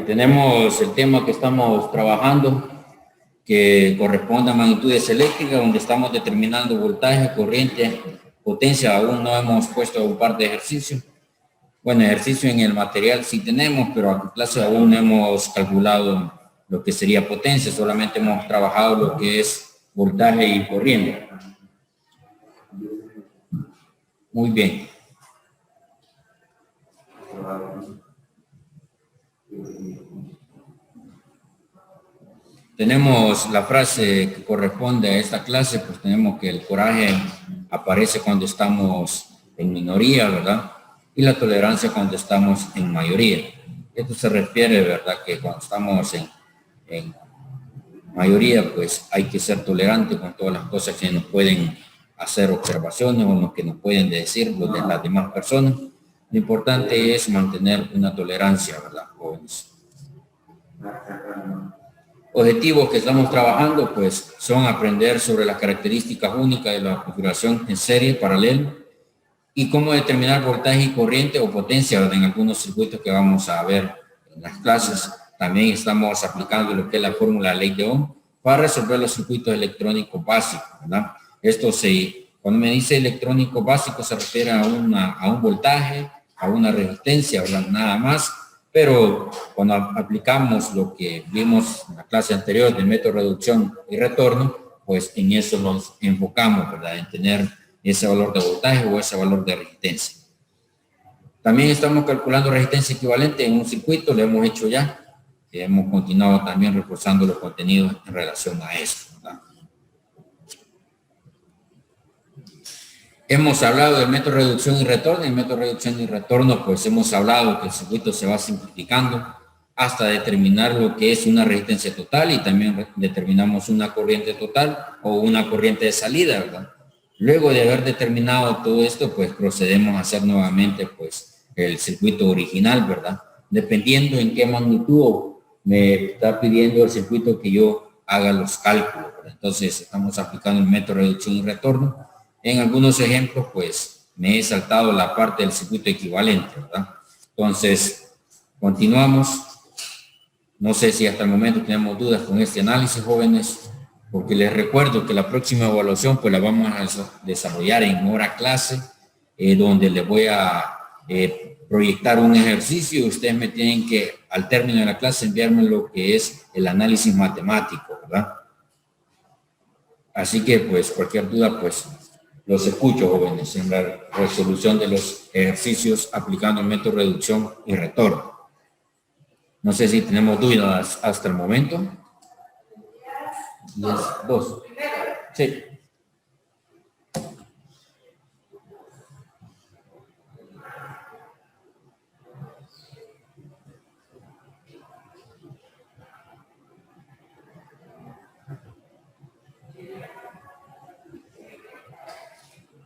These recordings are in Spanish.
tenemos el tema que estamos trabajando, que corresponde a magnitudes eléctricas, donde estamos determinando voltaje, corriente, potencia. Aún no hemos puesto un par de ejercicios. Bueno, ejercicio en el material sí tenemos, pero a clase aún no hemos calculado lo que sería potencia, solamente hemos trabajado lo que es voltaje y corriente. Muy bien. Tenemos la frase que corresponde a esta clase, pues tenemos que el coraje aparece cuando estamos en minoría, ¿verdad? Y la tolerancia cuando estamos en mayoría. Esto se refiere, ¿verdad? Que cuando estamos en mayoría, pues hay que ser tolerante con todas las cosas que nos pueden hacer observaciones o lo que nos pueden decir los de las demás personas. Lo importante es mantener una tolerancia, ¿verdad, jóvenes? Objetivos que estamos trabajando, pues, son aprender sobre las características únicas de la configuración en serie, paralelo, y cómo determinar voltaje y corriente o potencia en algunos circuitos que vamos a ver en las clases. También estamos aplicando lo que es la fórmula de ley de Ohm para resolver los circuitos electrónicos básicos, ¿verdad? Cuando me dice electrónico básico se refiere a un voltaje, a una resistencia, ¿verdad? Nada más. Pero cuando aplicamos lo que vimos en la clase anterior del método de reducción y retorno, pues en eso nos enfocamos, ¿verdad? En tener ese valor de voltaje o ese valor de resistencia. También estamos calculando resistencia equivalente en un circuito, lo hemos hecho ya. Hemos continuado también reforzando los contenidos en relación a eso, ¿verdad? Hemos hablado del método de reducción y retorno. El método de reducción y retorno, pues hemos hablado que el circuito se va simplificando hasta determinar lo que es una resistencia total y también determinamos una corriente total o una corriente de salida, ¿verdad? Luego de haber determinado todo esto, pues procedemos a hacer nuevamente, pues, el circuito original, ¿verdad? Dependiendo en qué magnitud me está pidiendo el circuito que yo haga los cálculos, ¿verdad? Entonces, estamos aplicando el método de reducción y retorno. En algunos ejemplos, pues, me he saltado la parte del circuito equivalente, ¿verdad? Entonces, continuamos. No sé si hasta el momento tenemos dudas con este análisis, jóvenes, porque les recuerdo que la próxima evaluación, pues, la vamos a desarrollar en hora clase, donde les voy a proyectar un ejercicio y ustedes me tienen que, al término de la clase, enviarme lo que es el análisis matemático, ¿verdad? Así que, pues, cualquier duda, pues, los escucho, jóvenes, en la resolución de los ejercicios aplicando el método de reducción y retorno. No sé si tenemos dudas hasta el momento. 2. Sí.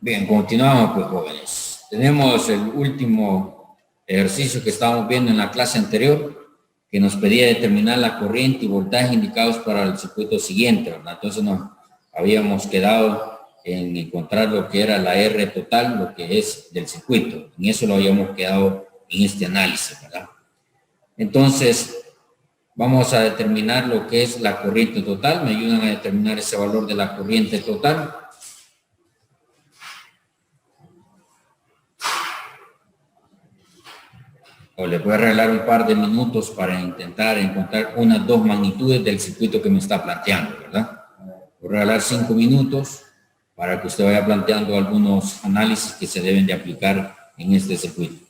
Bien, continuamos, pues, jóvenes. Tenemos el último ejercicio que estábamos viendo en la clase anterior, que nos pedía determinar la corriente y voltaje indicados para el circuito siguiente, ¿verdad? Entonces nos habíamos quedado en encontrar lo que era la R total, lo que es del circuito. En eso lo habíamos quedado en este análisis, ¿verdad? Entonces, vamos a determinar lo que es la corriente total. Me ayudan a determinar ese valor de la corriente total. O les voy a regalar un par de minutos para intentar encontrar unas 2 magnitudes del circuito que me está planteando, ¿verdad? Voy a regalar 5 minutos para que usted vaya planteando algunos análisis que se deben de aplicar en este circuito.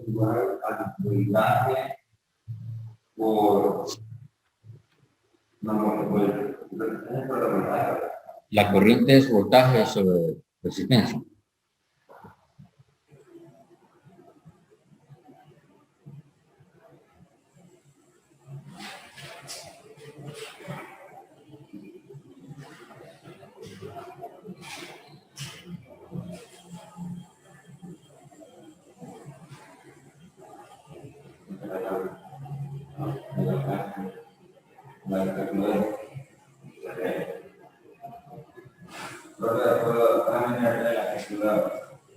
igual al voltaje por La corriente es voltaje sobre resistencia.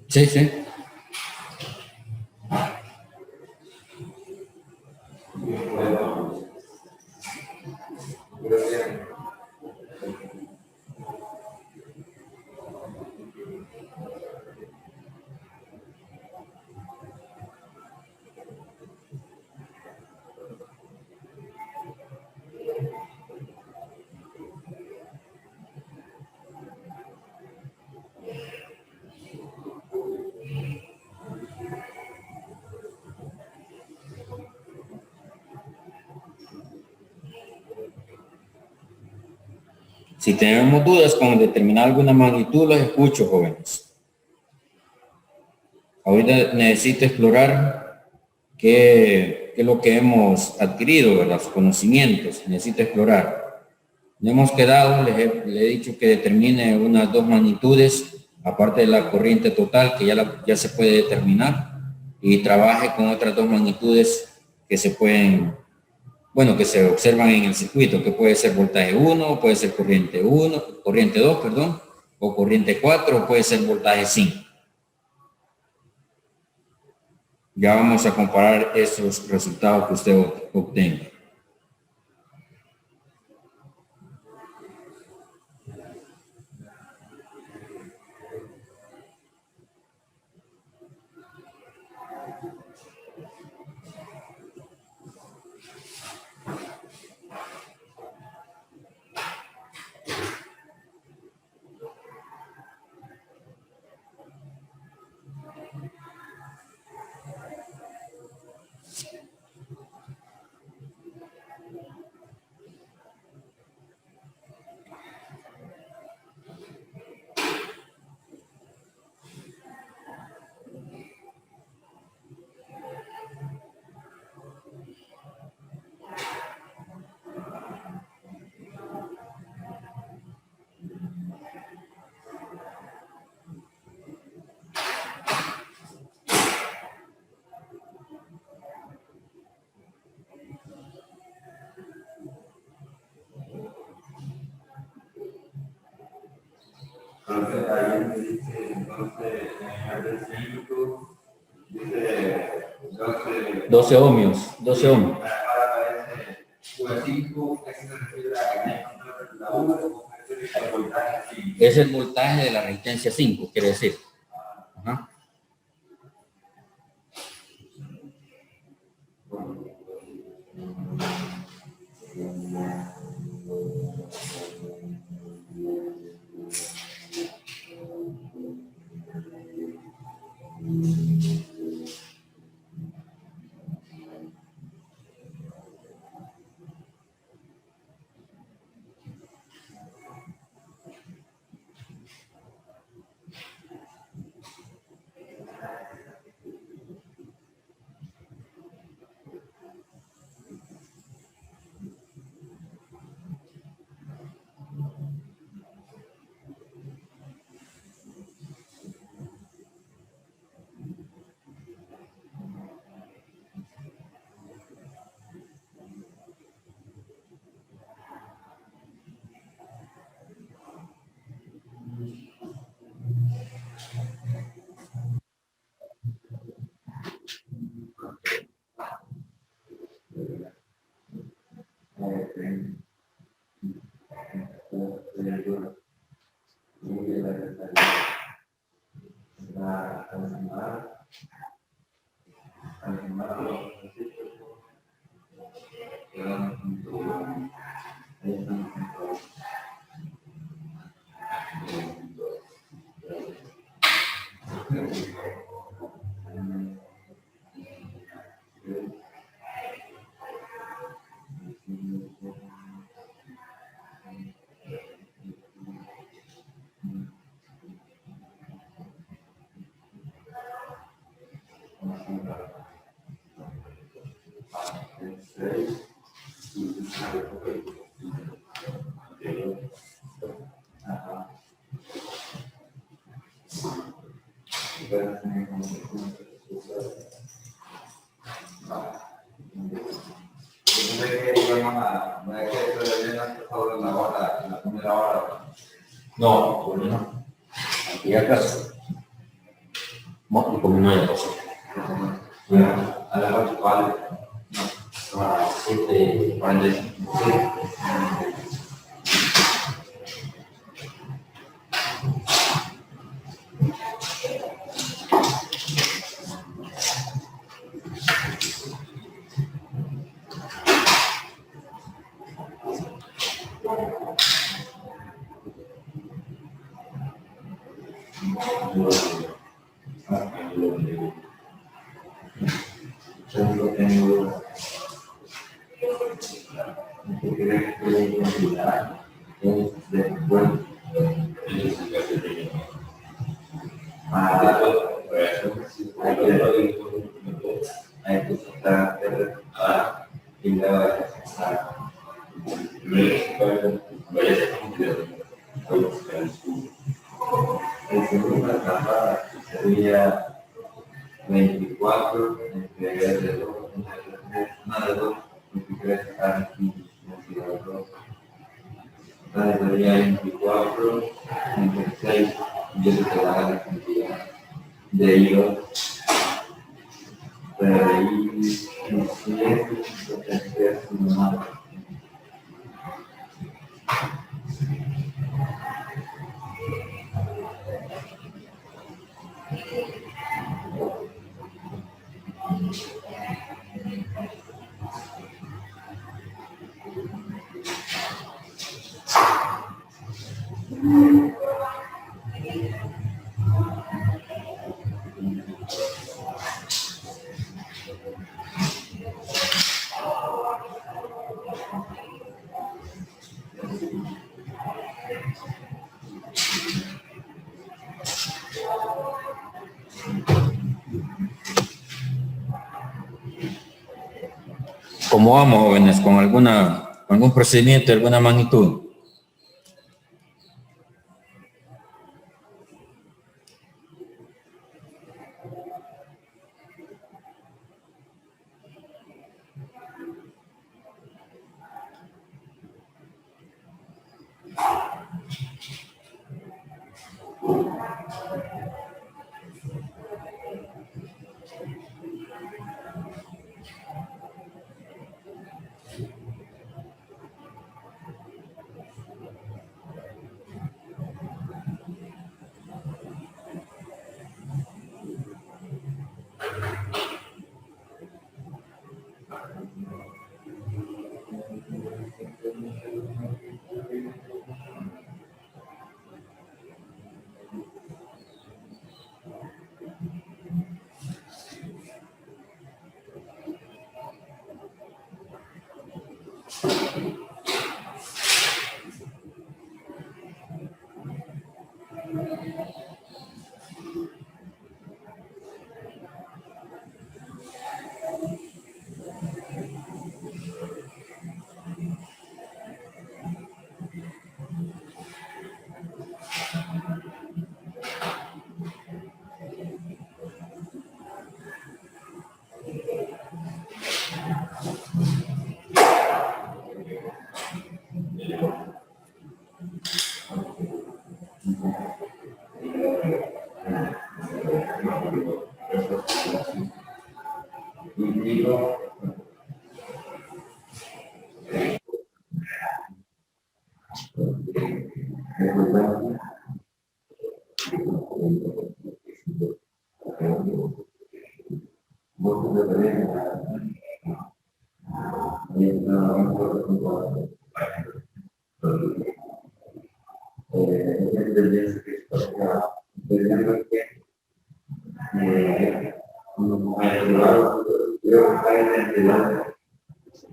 Sí, sí. Si tenemos dudas con determinar alguna magnitud, los escucho, jóvenes. Ahorita necesito explorar qué es lo que hemos adquirido, ¿verdad? Los conocimientos, necesito explorar. No hemos quedado, le he dicho que determine unas dos magnitudes, aparte de la corriente total, que ya se puede determinar, y trabaje con otras dos magnitudes que se pueden, bueno, que se observan en el circuito, que puede ser voltaje 1, puede ser corriente 2, perdón, o corriente 4, o puede ser voltaje 5. Ya vamos a comparar esos resultados que usted obtenga. Entonces ahí me dice, dice 12 ohmios, 12 ohmios. Es el voltaje de la resistencia 5, quiere decir. Ajá. No, por no. Aquí acaso. No, como no hay cosa. A las 8 vale. No, a las 7:45. Sería 24, entre de 2, una de 2, 23, aquí, 22. Entonces sería 24, 26, y eso te da la cantidad de ellos. Pero ahí, 17, 73, no. ¿Cómo vamos, jóvenes? ¿Con algún procedimiento de alguna magnitud?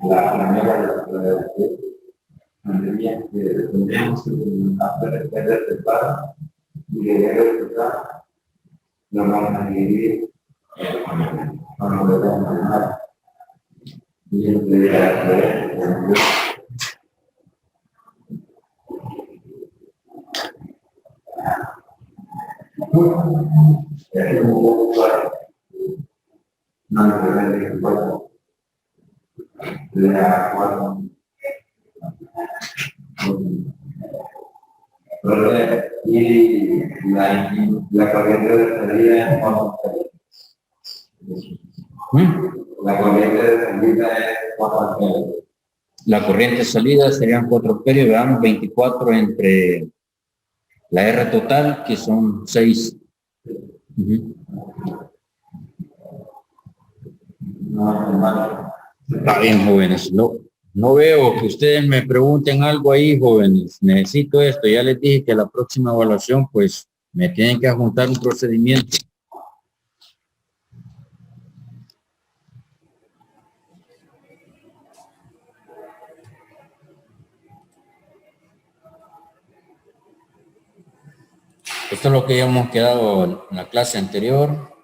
La primera tendría que tendríamos que hacer el paro y de resultar lo vamos a dividir cuando lo vamos a ganar y entre Y la corriente de salida, la corriente de salida es 4 amperios. La corriente de salida serían 4 amperios, veamos 24 entre la R total, que son 6. Está bien, jóvenes. No veo que ustedes me pregunten algo ahí, jóvenes. Necesito esto. Ya les dije que la próxima evaluación, pues, me tienen que adjuntar un procedimiento. Esto es lo que ya hemos quedado en la clase anterior.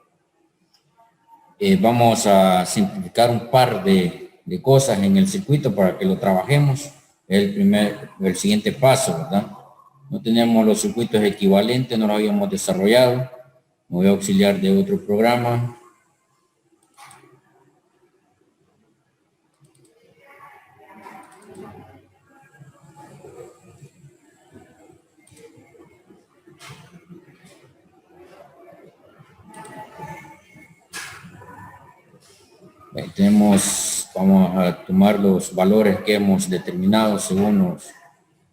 Vamos a simplificar un par de cosas en el circuito para que lo trabajemos. El siguiente paso, ¿verdad? No tenemos los circuitos equivalentes, no los habíamos desarrollado. Me voy a auxiliar de otro programa. Vamos a tomar los valores que hemos determinado según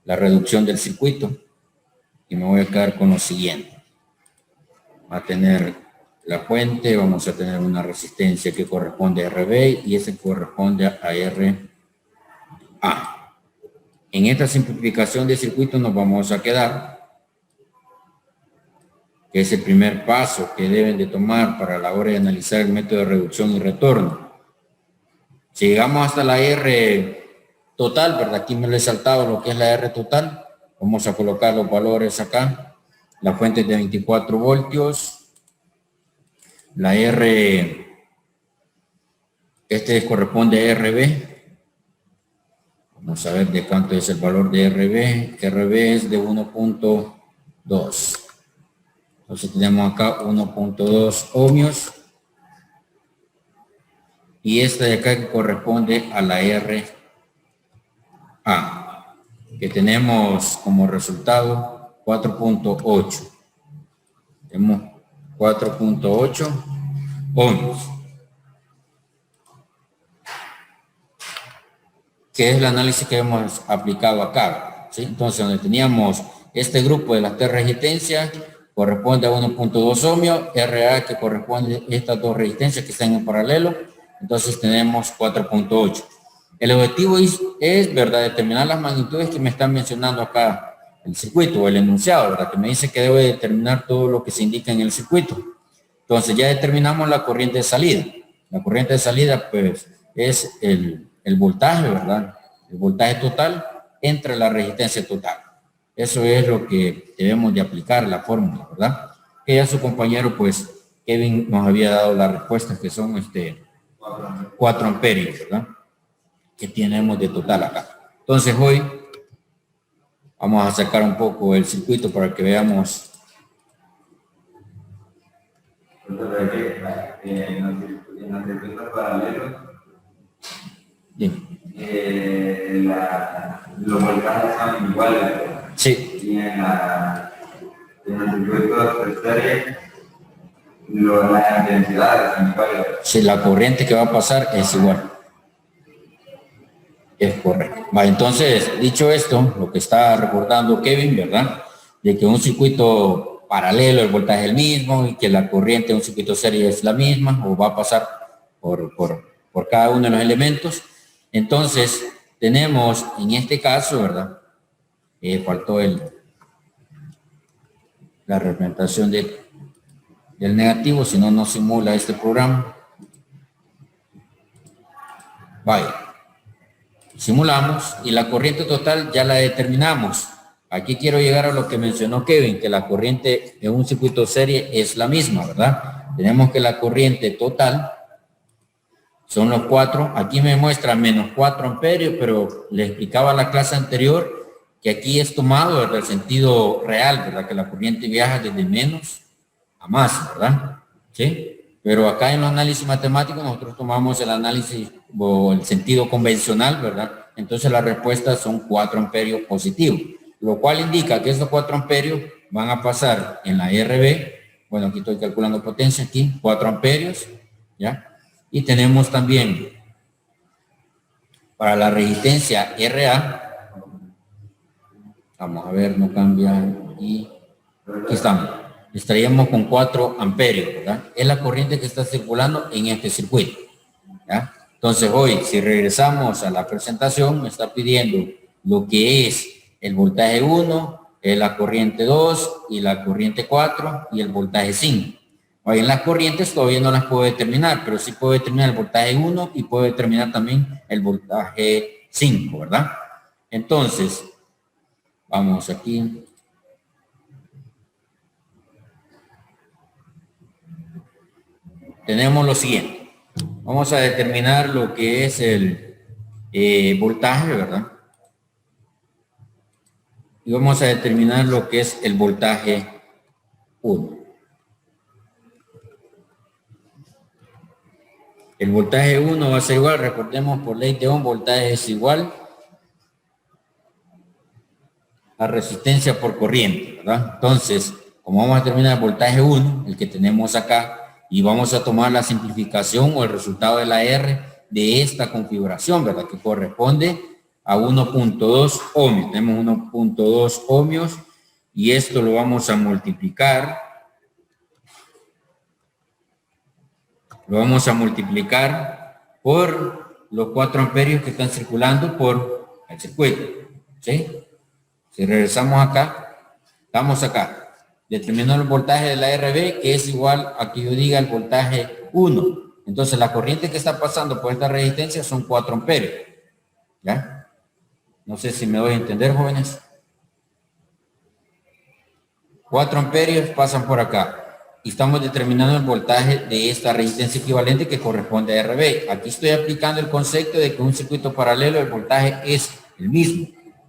la reducción del circuito y me voy a quedar con lo siguiente. Va a tener la fuente, vamos a tener una resistencia que corresponde a RB y ese corresponde a RA. En esta simplificación de circuito nos vamos a quedar, que es el primer paso que deben de tomar para la hora de analizar el método de reducción y retorno. Si llegamos hasta la R total, ¿verdad? Aquí me lo he saltado lo que es la R total. Vamos a colocar los valores acá. La fuente es de 24 voltios. La R, corresponde a RB. Vamos a ver de cuánto es el valor de RB. RB es de 1.2. Entonces tenemos acá 1.2 ohmios. Y esta de acá que corresponde a la RA, que tenemos como resultado 4.8. Tenemos 4.8 ohmios. Que es el análisis que hemos aplicado acá, ¿sí? Entonces, donde teníamos este grupo de las 3 resistencias, corresponde a 1.2 ohmios, RA que corresponde a estas 2 resistencias que están en paralelo, entonces tenemos 4.8. El objetivo es, ¿verdad?, determinar las magnitudes que me están mencionando acá el circuito o el enunciado, ¿verdad?, que me dice que debe determinar todo lo que se indica en el circuito. Entonces ya determinamos la corriente de salida. La corriente de salida, pues, es el voltaje, ¿verdad? El voltaje total entre la resistencia total. Eso es lo que debemos de aplicar, la fórmula, ¿verdad? Que ya su compañero, pues, Kevin nos había dado las respuestas que son 4 amperios, ¿verdad? Que tenemos de total acá. Entonces hoy vamos a sacar un poco el circuito para que veamos. En los circuitos paralelos, los voltajes son iguales. Sí. Y en los circuitos de serie, las densidades son iguales. Sí, la corriente que va a pasar es igual. Es correcto. Va, entonces, dicho esto, lo que está recordando Kevin, ¿verdad? De que un circuito paralelo, el voltaje es el mismo y que la corriente de un circuito serie es la misma o va a pasar por cada uno de los elementos. Entonces, tenemos en este caso, ¿verdad? Faltó la representación del negativo, si no, no simula este programa. Vaya. Simulamos y la corriente total ya la determinamos. Aquí quiero llegar a lo que mencionó Kevin, que la corriente en un circuito serie es la misma, ¿verdad? Tenemos que la corriente total son los 4. Aquí me muestra menos 4 amperios, pero le explicaba la clase anterior que aquí es tomado desde el sentido real, ¿verdad? Que la corriente viaja desde menos a más, ¿verdad? ¿Sí? Pero acá en los análisis matemáticos nosotros tomamos el análisis o el sentido convencional, ¿verdad? Entonces las respuestas son 4 amperios positivos, lo cual indica que estos 4 amperios van a pasar en la RB. Bueno, aquí estoy calculando potencia, aquí 4 amperios, ¿ya? Y tenemos también para la resistencia RA, vamos a ver, no cambia, y aquí estamos, estaríamos con 4 amperios, ¿verdad? Es la corriente que está circulando en este circuito, ¿ya? Entonces hoy, si regresamos a la presentación, me está pidiendo lo que es el voltaje 1, la corriente 2 y la corriente 4 y el voltaje 5. Hoy en las corrientes todavía no las puedo determinar, pero sí puedo determinar el voltaje 1 y puedo determinar también el voltaje 5, ¿verdad? Entonces, vamos aquí. Tenemos lo siguiente. Vamos a determinar lo que es el voltaje, ¿verdad? Y vamos a determinar lo que es el voltaje 1. El voltaje 1 va a ser igual, recordemos por ley de Ohm, voltaje es igual a resistencia por corriente, ¿verdad? Entonces, como vamos a determinar el voltaje 1, el que tenemos acá, y vamos a tomar la simplificación o el resultado de la R de esta configuración, ¿verdad? Que corresponde a 1.2 ohmios. Tenemos 1.2 ohmios y esto lo vamos a multiplicar. Lo vamos a multiplicar por los 4 amperios que están circulando por el circuito, ¿sí? Si regresamos acá, estamos acá. Determinando el voltaje de la RB, que es igual a que yo diga el voltaje 1. Entonces, la corriente que está pasando por esta resistencia son 4 amperios. ¿Ya? No sé si me doy a entender, jóvenes. 4 amperios pasan por acá. Y estamos determinando el voltaje de esta resistencia equivalente que corresponde a RB. Aquí estoy aplicando el concepto de que un circuito paralelo, el voltaje es el mismo.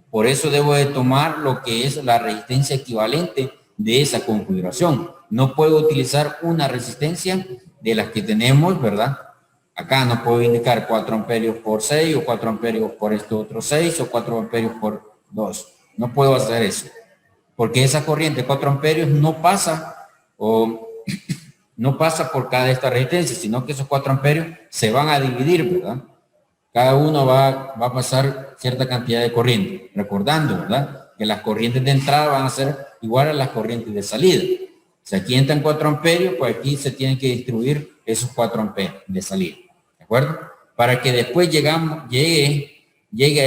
Por eso debo de tomar lo que es la resistencia equivalente de esa configuración. No puedo utilizar una resistencia de las que tenemos, ¿verdad? Acá no puedo indicar 4 amperios por 6 o 4 amperios por esto otro 6 o 4 amperios por 2. No puedo hacer eso. Porque esa corriente 4 amperios no pasa o no pasa por cada esta resistencia, sino que esos 4 amperios se van a dividir, ¿verdad? Cada uno va a pasar cierta cantidad de corriente. Recordando, ¿verdad? Que las corrientes de entrada van a ser igual a las corrientes de salida. Si aquí entran 4 amperios, pues aquí se tienen que distribuir esos 4 amperios de salida. ¿De acuerdo? Para que después llegue a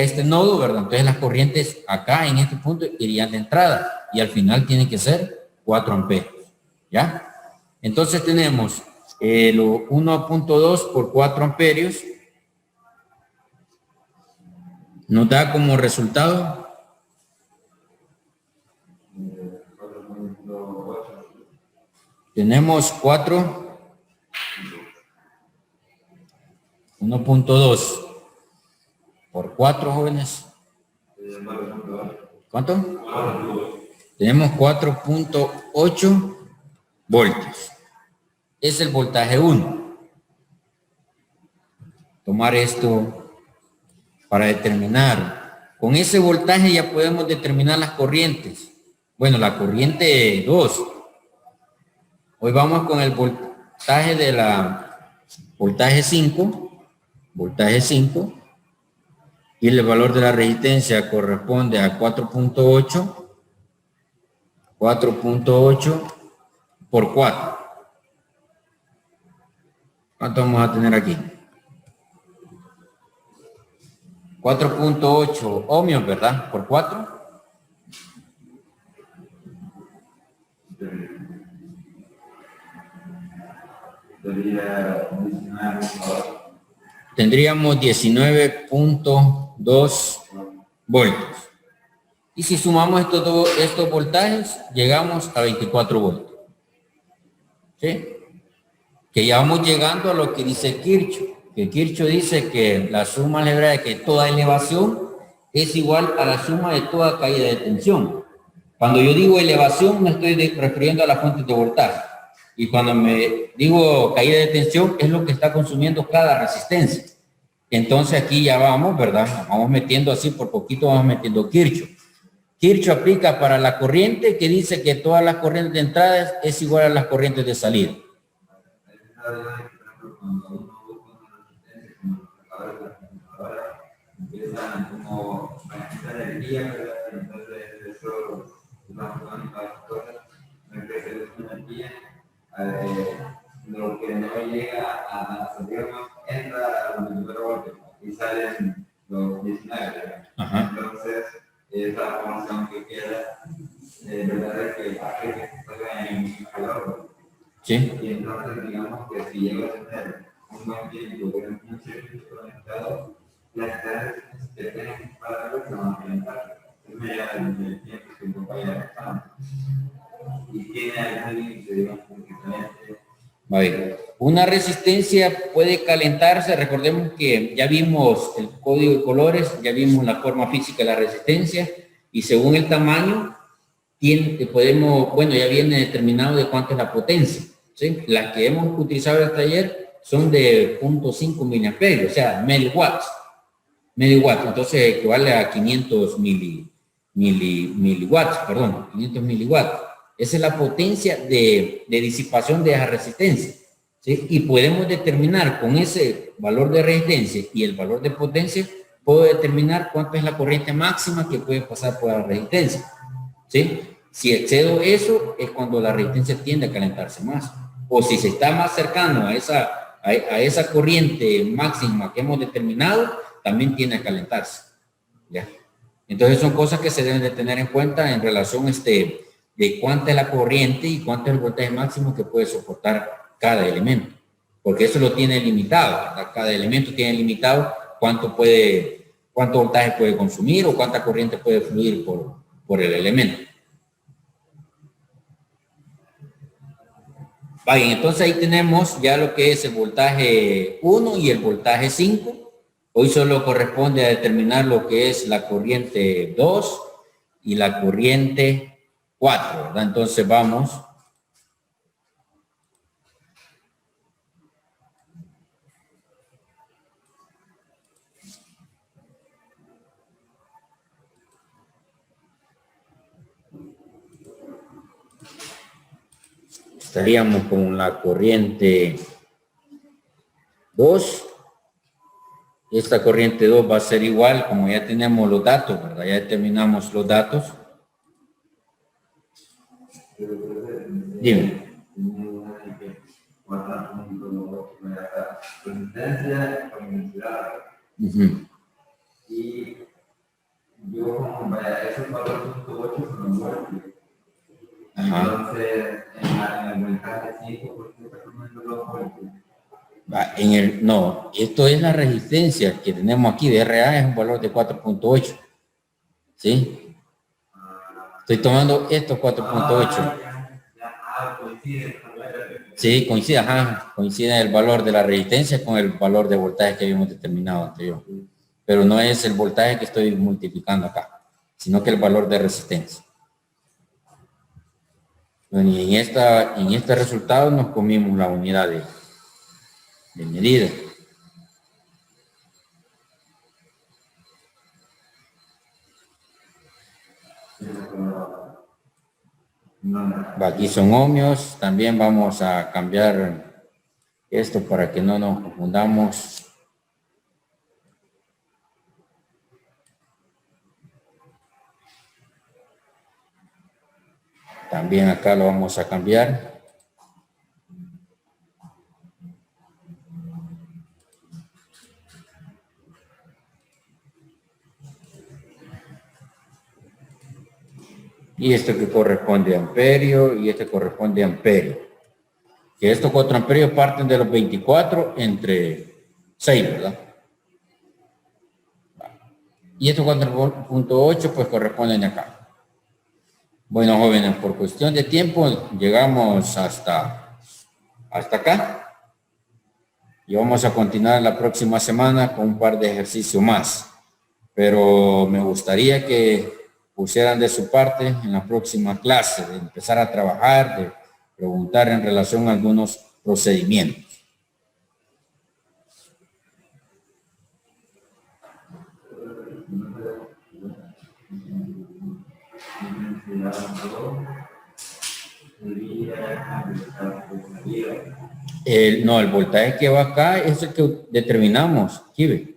este nodo, ¿verdad? Entonces las corrientes acá en este punto irían de entrada y al final tienen que ser 4 amperios. ¿Ya? Entonces tenemos lo 1.2 por 4 amperios. Nos da como resultado 1.2 por 4, jóvenes. ¿Cuánto? Tenemos 4.8 voltios. Es el voltaje 1. Tomar esto para determinar. Con ese voltaje ya podemos determinar las corrientes. Bueno, la corriente 2. Hoy vamos con el voltaje de la voltaje 5. Voltaje 5. Y el valor de la resistencia corresponde a 4.8. 4.8 por 4. ¿Cuánto vamos a tener aquí? 4.8 ohmios, ¿verdad? Por 4. Tendríamos 19.2 voltios. Y si sumamos estos voltajes, llegamos a 24 voltios. ¿Sí? Que ya vamos llegando a lo que dice Kirchhoff. Que Kirchhoff dice que la suma algebraica de que toda elevación es igual a la suma de toda caída de tensión. Cuando yo digo elevación, me estoy refiriendo a las fuentes de voltaje. Y cuando me digo caída de tensión, es lo que está consumiendo cada resistencia. Entonces aquí ya vamos, ¿verdad? Vamos metiendo así por poquito, vamos metiendo Kirchhoff. Kirchhoff aplica para la corriente que dice que todas las corrientes de entrada es igual a las corrientes de salida. Empiezan como a energía, entonces eso las cosas no empieza a energía, lo que no llega a salir entra a los 24 voltios y salen los 19. Entonces esa función que queda verdad es que hace que salga en calor. Sí. Y entonces digamos que si llegas a tener un buen tiempo de un circuito conectado, las clases que tienen para lo que van a calentar. Es media del tiempo que no vaya a y tiene algún límite, digamos, que vale. Una resistencia puede calentarse. Recordemos que ya vimos el código de colores, ya vimos la forma física de la resistencia y según el tamaño podemos, bueno, ya viene determinado de cuánto es la potencia, ¿sí? Las que hemos utilizado en el taller son de 0.5 miliamperios, o sea, miliwatts, entonces equivale a 500 miliwatts, perdón, 500 miliwatts. Esa es la potencia de disipación de esa resistencia, ¿sí? Y podemos determinar con ese valor de resistencia y el valor de potencia, puedo determinar cuánto es la corriente máxima que puede pasar por la resistencia, ¿sí? Si excedo eso, es cuando la resistencia tiende a calentarse más. O si se está más cercano a esa corriente máxima que hemos determinado, también tiende a calentarse, ¿ya? Entonces son cosas que se deben de tener en cuenta en relación de cuánta es la corriente y cuánto es el voltaje máximo que puede soportar cada elemento. Porque eso lo tiene limitado, ¿verdad? Cada elemento tiene limitado cuánto voltaje puede consumir o cuánta corriente puede fluir por el elemento. Vale, entonces ahí tenemos ya lo que es el voltaje 1 y el voltaje 5. Hoy solo corresponde a determinar lo que es la corriente 2 y la corriente 4, ¿verdad? Entonces vamos. Estaríamos con la corriente 2. Esta corriente 2 va a ser igual, como ya tenemos los datos, ¿verdad? Ya determinamos los datos. Dime. Y yo como esos 4.8 son muertos. Entonces, en el voltaje 5, ¿por qué está tomando los voltios? No, esto es la resistencia que tenemos aquí de RA, es un valor de 4.8. ¿Sí? Estoy tomando estos 4.8. Sí, coincide el valor de la resistencia con el valor de voltaje que habíamos determinado anterior. Pero no es el voltaje que estoy multiplicando acá, sino que el valor de resistencia. Bueno, y en este resultado nos comimos la unidad de medida. Aquí son ohmios. También vamos a cambiar esto para que no nos confundamos. También acá lo vamos a cambiar. Y esto que corresponde a amperio y este corresponde a amperio. Que estos 4 amperios parten de los 24 entre 6, ¿verdad? Y estos 4.8 pues corresponden acá. Bueno, jóvenes, por cuestión de tiempo llegamos hasta acá. Y vamos a continuar la próxima semana con un par de ejercicios más. Pero me gustaría que pusieran de su parte en la próxima clase, de empezar a trabajar, preguntar en relación a algunos procedimientos. No, el voltaje que va acá es el que determinamos, Kibe.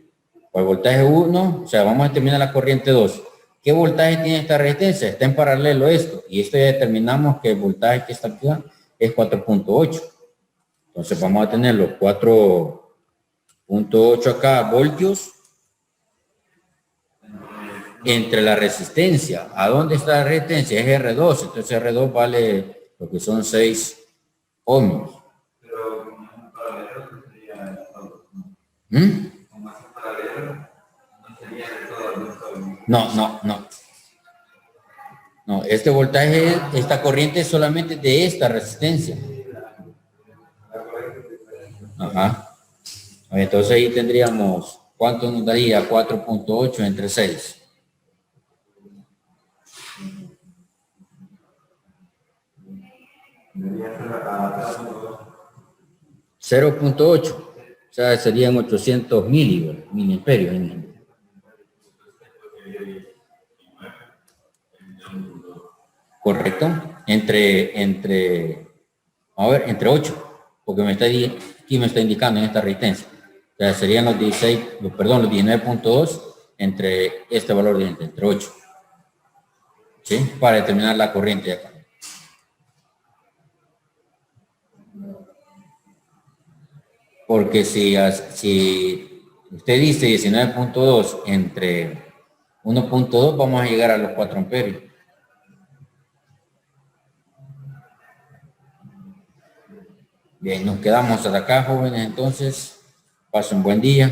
El voltaje 1, o sea, vamos a determinar la corriente 2. ¿Qué voltaje tiene esta resistencia? Está en paralelo a esto. Y esto ya determinamos que el voltaje que está aquí es 4.8. Entonces vamos a tener los 4.8 acá voltios entre la resistencia. ¿A dónde está la resistencia? Es R2. Entonces R2 vale lo que son 6 ohmios. No. No, este voltaje, esta corriente es solamente de esta resistencia. Ajá. Entonces ahí tendríamos, ¿cuánto nos daría? 4.8 entre 6. 0.8. O sea, serían 800 miliamperios. Correcto. Entre 8, porque aquí me está indicando en esta resistencia. O sea, serían los 19.2 entre este valor de entre 8. ¿Sí? Para determinar la corriente de acá. Porque si usted dice 19.2 entre 1.2, vamos a llegar a los 4 amperios. Bien, nos quedamos hasta acá, jóvenes, entonces. Pasen un buen día.